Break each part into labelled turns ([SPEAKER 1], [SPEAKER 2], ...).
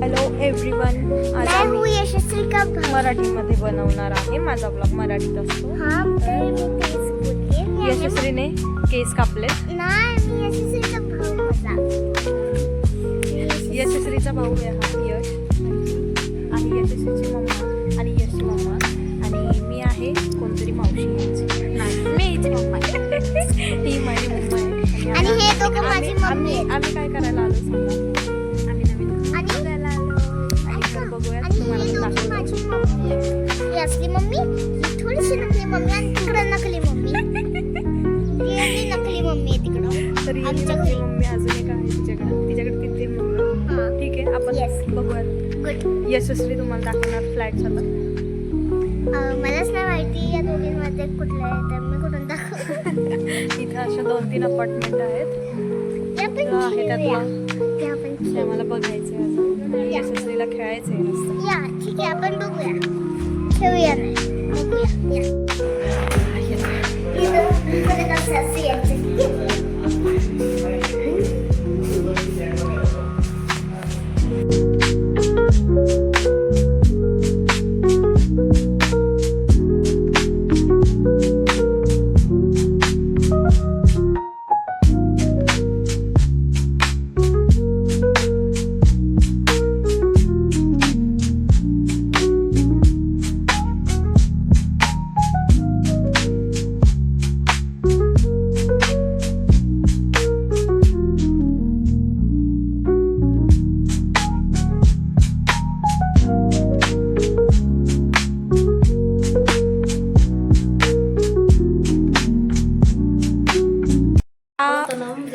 [SPEAKER 1] Hello everyone, आज आम्ही
[SPEAKER 2] यशस्वी का
[SPEAKER 1] मराठीमध्ये बनवणार आहे. माझा ब्लॉग मराठीत असतो.
[SPEAKER 2] हाँ मैं केस बोलते
[SPEAKER 1] यशस्वीने केस कापलेत.
[SPEAKER 2] नाही मी यशस्वीचा भाऊ होता.
[SPEAKER 1] यशस्वीचा भाऊ आहे हा यश, आणि यशस्वीची मम्मा आणि यशची मम्मा, आणि मी आहे कोणतरी मावशी यांची. नाही, मी हिची मम्मा आहे. ही माझी मम्मा आहे.
[SPEAKER 2] आणि हे दोघं माझी मम्मी आहेत.
[SPEAKER 1] आम्ही काय करायला आलो सांगा? आम्ही नवीन
[SPEAKER 2] आणि
[SPEAKER 1] बघायला आलो. आणि बघूया
[SPEAKER 2] आणि
[SPEAKER 1] तुम्हाला
[SPEAKER 2] ही
[SPEAKER 1] पण
[SPEAKER 2] दोघी
[SPEAKER 1] दाखवतो.
[SPEAKER 2] माझी मम्मी आहे. ही असली मम्मी, ही थोडीशी नकली मम्मी आणि तिकडं नकली मम्मी. ती नकली मम्मी आहे तिकडं.
[SPEAKER 1] तरी
[SPEAKER 2] आमच्या घरी.
[SPEAKER 1] मम्मी अजून एक आहे तिच्याकडे किती मम्मी.
[SPEAKER 2] हां
[SPEAKER 1] ठीक आहे, आपण
[SPEAKER 2] Yes.
[SPEAKER 1] बघूया.
[SPEAKER 2] गुड.
[SPEAKER 1] यशस्वी तुम्हाला दाखवणार फ्लॅट्स आता.
[SPEAKER 2] मलाच नाही माहिती या दोघींमध्ये कुठलं आहे, तर मी कुठून दाखवू.
[SPEAKER 1] इथं अशा 2-3 अपार्टमेंट आहेत.
[SPEAKER 2] ते आपण
[SPEAKER 1] इथं आहे
[SPEAKER 2] खेळूया.
[SPEAKER 1] त्यातलं.
[SPEAKER 2] ते आपण
[SPEAKER 1] ते आम्हाला बघायचे अजून. आणि यशस्वीला खेळायचं आहे मस्त.
[SPEAKER 2] या ठीक आहे, आपण बघूया. खेळूया नाही, बघूया. या इथं कसं यायचं.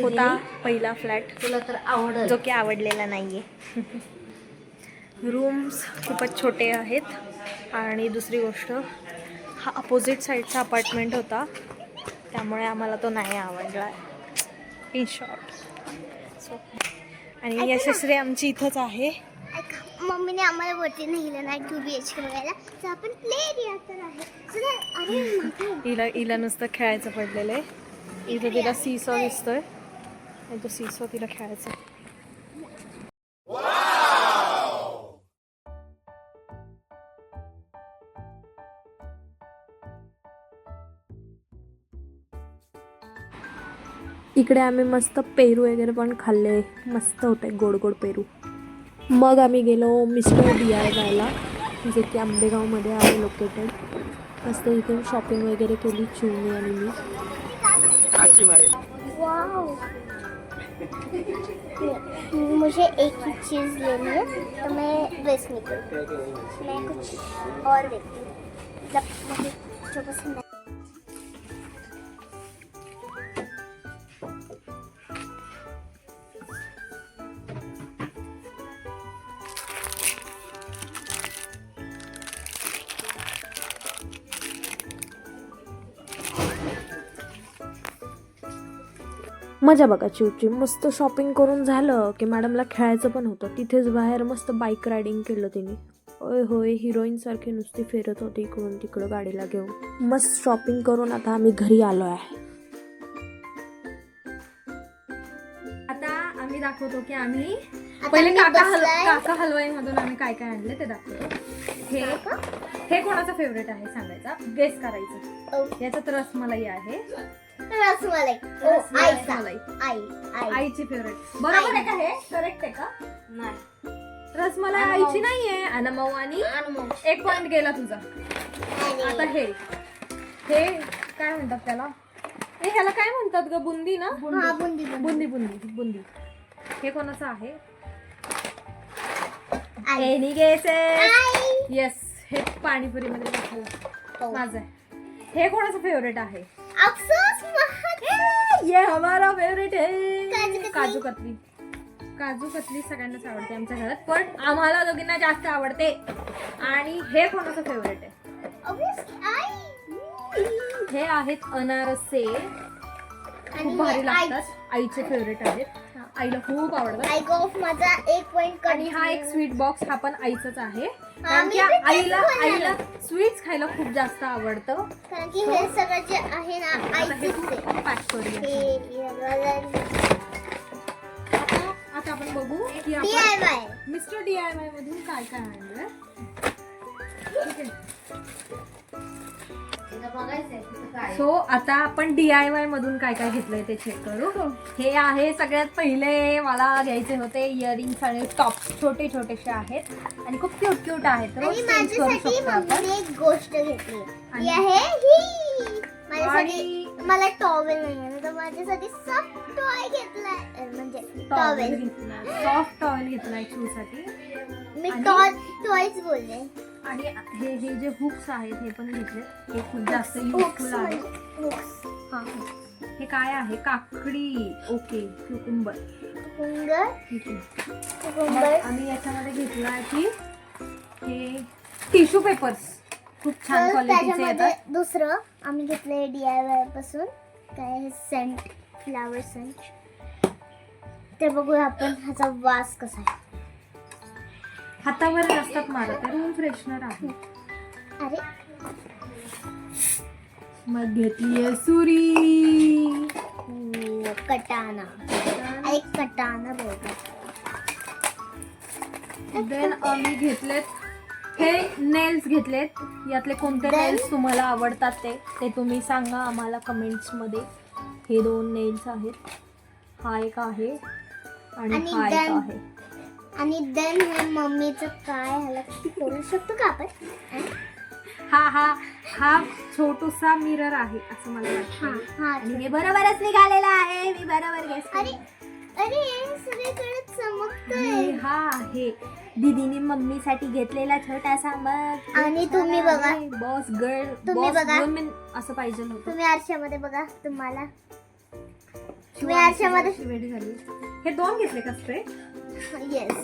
[SPEAKER 1] होता पहिला फ्लॅट,
[SPEAKER 2] तुला तर आवडत.
[SPEAKER 1] जो की आवडलेला नाहीये. रूम्स खूपच छोटे आहेत, आणि दुसरी गोष्ट हा अपोजिट साईडचा अपार्टमेंट होता, त्यामुळे आम्हाला तो नाही आवडला इन शॉर्ट. सो आणि यशस्वी आमची इथंच आहे.
[SPEAKER 2] मम्मीने आम्हाला वरती नेलं नाही 2 BHK बघायला, तर आपण प्ले एरिया तर आहे. चला, अरे मागे.
[SPEAKER 1] हिला नुसतं खेळायचं पडलेलं आहे. इथं तिला सीसॉ दिसतोय, आणि तो सीसॉ तिला खेळायचा. इकडे आम्ही मस्त पेरू वगैरे पण खाल्ले. मस्त होते गोड गोड पेरू. मग आम्ही गेलो मिस्टर DIYला, जे की आंबेगावमध्ये आहे लोकेटेड. मस्त इथे शॉपिंग वगैरे केली चिवणी आणि मी.
[SPEAKER 2] वाओ, मुझे एक ही चीज़ लेनी है, तो मैं ड्रेस निकलूँ. मैं कुछ और देखती हूँ, मतलब मुझे जो पसंद है.
[SPEAKER 1] मजा बघा चिवची. मस्त शॉपिंग करून झालं की मॅडमला खेळायचं पण होतं. तिथेच बाहेर मस्त बाईक रायडिंग केलं तिने. होय होय, हिरोईन सारखी नुसती फिरत होती इकडून तिकडं गाडीला घेऊन. मस्त शॉपिंग करून आता आम्ही घरी आलो आहे. आता आम्ही दाखवतो की आम्ही पहिले काका हलवाई मधून आम्ही काय काय आणले ते दाखवतो. हे कोणाचा फेवरेट आहे सांगायचा, गेस करायचं. याच्यात रसमलाई आहे.
[SPEAKER 2] रसमलाई.
[SPEAKER 1] रसमलाई
[SPEAKER 2] आई.
[SPEAKER 1] आईची फेवरेट. बरोबर आहे का? हे करेक्ट आहे का?
[SPEAKER 2] नाही.
[SPEAKER 1] रसमलाई आईची नाहीये. अनमऊ आणि 1 पॉइंट गेला तुझा. आता हे काय म्हणतात त्याला? ह्याला काय म्हणतात ग? बुंदी ना?
[SPEAKER 2] बुंदी.
[SPEAKER 1] बुंदी बुंदी बुंदी. हे कोणाचं आहे? Any guesses? येस, हे पाणीपुरी मध्ये टाकलं माझं आहे. हे कोणाचं फेवरेट आहे?
[SPEAKER 2] अफसोस
[SPEAKER 1] ये हमारा फेवरेट है.
[SPEAKER 2] काजू
[SPEAKER 1] कतली. काजू कतली सगळ्यांनाच आवडते आमच्या घरात, पण आम्हाला दोघींना जास्त आवडते. आणि हे कोणाचं फेवरेट आहे? हे आहेत अनारसे. खूप भारी लागतात. आईचे फेवरेट आहेत. आईला खूप आवडतात.
[SPEAKER 2] आई गॉफ माझा 1 पॉइंट.
[SPEAKER 1] आणि हा एक स्वीट बॉक्स, हा पण आईचाच आहे. कारण की आईला स्वीट्स खायला खूप जास्त आवडतं.
[SPEAKER 2] कारण की हे सगळं जे आहे ना आईचंच आहे.
[SPEAKER 1] पॅक करूया. आता आपण बघू की आपण
[SPEAKER 2] DIY
[SPEAKER 1] मिस्टर DIY मधून काय काय आणलं. ठीक आहे. सो आता आपण DIY मधून काय काय घेतलंय ते चेक करू. हे आहे सगळ्यात पहिले मला घ्यायचे होते इयरिंग्स आणि टॉप. छोटे छोटेसे आहेत आणि खूप क्यूट क्यूट आहेत. रोज
[SPEAKER 2] आणि
[SPEAKER 1] चेंज करू
[SPEAKER 2] माझ्यासाठी
[SPEAKER 1] शकतो आपण.
[SPEAKER 2] मम्मीने एक गोष्ट घेतली
[SPEAKER 1] आणि-
[SPEAKER 2] ती आहे ही माझ्यासाठी.
[SPEAKER 1] आणि-
[SPEAKER 2] मला टॉवेल नाही आहे तर माझ्यासाठी सॉफ्ट टॉय घेतलाय म्हणजे टॉवेल.
[SPEAKER 1] सॉफ्ट टॉवेल घेतलाय शू साठी.
[SPEAKER 2] मी
[SPEAKER 1] आणि-
[SPEAKER 2] टॉयच बोलले.
[SPEAKER 1] आणि हे जे हुक्स आहेत हे पण घेतले. हे खूप जास्त
[SPEAKER 2] Hooks
[SPEAKER 1] युजफुल आहे.
[SPEAKER 2] म्हणजे hooks.
[SPEAKER 1] हा हे काय आहे काकडी. ओके क्युकुंबर.
[SPEAKER 2] कुंगर
[SPEAKER 1] ठीक आहे.
[SPEAKER 2] कुंबर
[SPEAKER 1] आम्ही याच्यामध्ये घेतला आहे की हे टिश्यू पेपर्स खूप छान क्वालिटीचे
[SPEAKER 2] त्याच्यामध्ये
[SPEAKER 1] येतात.
[SPEAKER 2] दुसरं आम्ही घेतलंय DIY पासून काय सेंट फ्लावर सेंट. ते बघूया आपण ह्याचा वास कसा आहे.
[SPEAKER 1] हातावर नसतात मारत रूम फ्रेशनर आहे.
[SPEAKER 2] अरे
[SPEAKER 1] मग घेतलीये सुरी.
[SPEAKER 2] कटाना. अरे कटाना बोलतात.
[SPEAKER 1] देन आम्ही घेतलेत हे नेल्स घेतलेत. यातले कोणते
[SPEAKER 2] Then-
[SPEAKER 1] नेल्स तुम्हाला आवडतात ते तुम्ही सांगा आम्हाला कमेंट्स मध्ये. हे 2 नेल्स आहेत. हा एक आहे आणि
[SPEAKER 2] आणि
[SPEAKER 1] हा एक
[SPEAKER 2] then-
[SPEAKER 1] आहे.
[SPEAKER 2] आणि देन हे मम्मीचं काय ह्याला बोलू शकतो का आपण.
[SPEAKER 1] हा छोटूसा मिरर आहे असं मला
[SPEAKER 2] हा
[SPEAKER 1] वाटतं.
[SPEAKER 2] हा
[SPEAKER 1] आणि हे बरोबरच निघालेलं आहे. मी बरोबर गेस
[SPEAKER 2] अरे अरे हे सगळीकडे चमकतंय.
[SPEAKER 1] हा आहे दीदीने मम्मीसाठी घेतलेला छोटासा मग.
[SPEAKER 2] आणि तुम्ही बघा.
[SPEAKER 1] बॉस गर्ल
[SPEAKER 2] तुम्ही
[SPEAKER 1] बॉस
[SPEAKER 2] बघा.
[SPEAKER 1] वुमन असं पाहिजे होतं.
[SPEAKER 2] तुम्ही आरशामध्ये बघा तुम्हाला. तुम्ही आरशामध्ये
[SPEAKER 1] रेडी झाली. हे 2 घेतले का स्प्रे.
[SPEAKER 2] येस.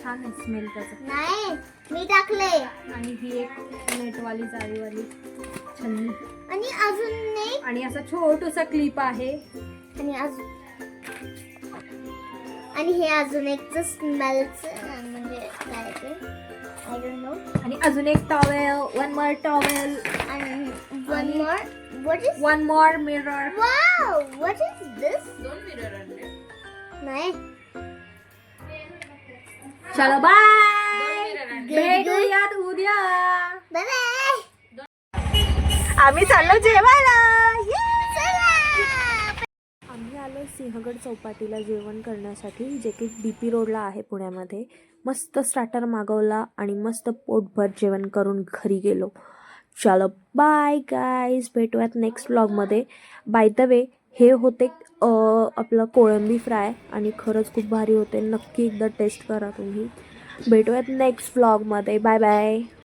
[SPEAKER 1] छान आहे स्मेल त्याचा.
[SPEAKER 2] नाही मी टाकले.
[SPEAKER 1] आणि ही एक नेटवाली जाळीवाली छन्नी.
[SPEAKER 2] आणि अजून एक
[SPEAKER 1] आणि असा छोटूसा क्लिप आहे.
[SPEAKER 2] आणि हे अजून एक स्मेलच म्हणजे काय ते आय डोंट नो.
[SPEAKER 1] आणि अजून एक टॉवेल. One more towel.
[SPEAKER 2] आणि one more what is
[SPEAKER 1] one more mirror.
[SPEAKER 2] Wow what is this.
[SPEAKER 3] 2 mirror आणले.
[SPEAKER 2] नाही
[SPEAKER 1] चलो बाय. भेटूयात उद्या.
[SPEAKER 2] Bye bye.
[SPEAKER 1] आम्ही चाललो जेवायला.
[SPEAKER 4] आम्ही आलो सिंहगड चौपाटीला जेवण करण्यासाठी, जे की DP रोडला आहे पुण्यामध्ये. मस्त स्टार्टर मागवला आणि मस्त पोटभर जेवण करून घरी गेलो. चलो बाय गाईज, भेटूयात नेक्स्ट व्लॉगमध्ये. बाय द वे हे होते आपलं कोळंबी फ्राय आणि खरंच खूप भारी होते. नक्की एकदा टेस्ट करा तुम्ही. भेटूयात नेक्स्ट व्लॉगमध्ये. Bye bye.